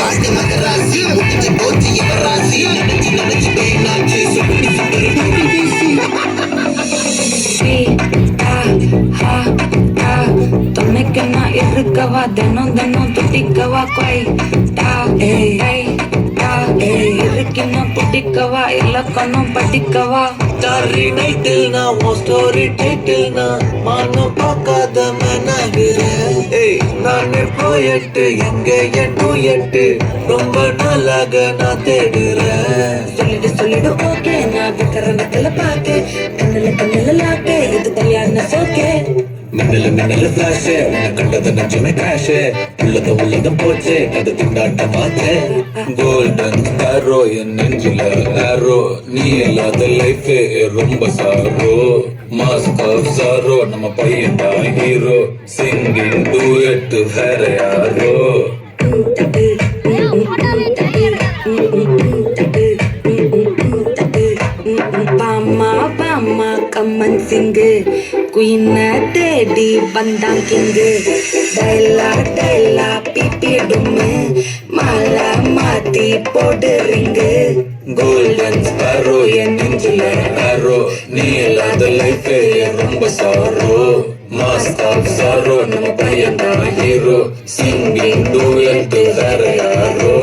வாழ்க மகராசி முடிஞ்சு போச்சு இவர் ராசி நினைச்சு நினைச்சு பேனாச்சு சுப்படி சுப்படி துணைக்கு நான் இருக்கவா தினம் தினம் துடிக்கவா கொய்டா இருக்கின்னா பிடிக்கவா இலக்கணம் படிக்கவா ஸ்டாரி நைட்டில் நான் உன் ஸ்டோரி டைட்டில் நான் மானம் பார்க்காத மனகிறேன் நானே போயிட்டு எங்க என் டூயட்டு ரொம்ப நாளாக நான் தேடுறேன் சொல்லிடு ஓகே நான் விக்கரணத்துல பாக்கு கண்ணுல லாக்கு இது கல்யாண சோக்கே மின்னல பிளாஷ் உன்னை கண்டது நெஞ்சமே கிராஷ் உள்ளதும் போச்சு அது திண்டாட்டமாச்சு கோல்டன் ஸ்டாரோ என் நெஞ்சில ஆரோ நீ இல்லாத லைஃப் ரொம்ப சாரோ மாஸ்க் ஆஃப் சாரோ நம்ம பையன் தான் ஹீரோ சிங்கிங் டூயட் வேற யாரோ பாமா கம்மன் சிங்கு குயின தேடி வந்தான் கிங்கு டைலா பிபிடுமு மாலா மாத்தி போடுறீங்க கோல்டன் ஸ்பாரோ என் நெஞ்சில ஆரோ நீ இல்லாத லைஃப் ரொம்ப சாரோ மாஸ்க் ஆஃப் சாரோ நம்ம பையன் தான் ஹீரோ சிங்கிங் டூயட் வேற யாரோ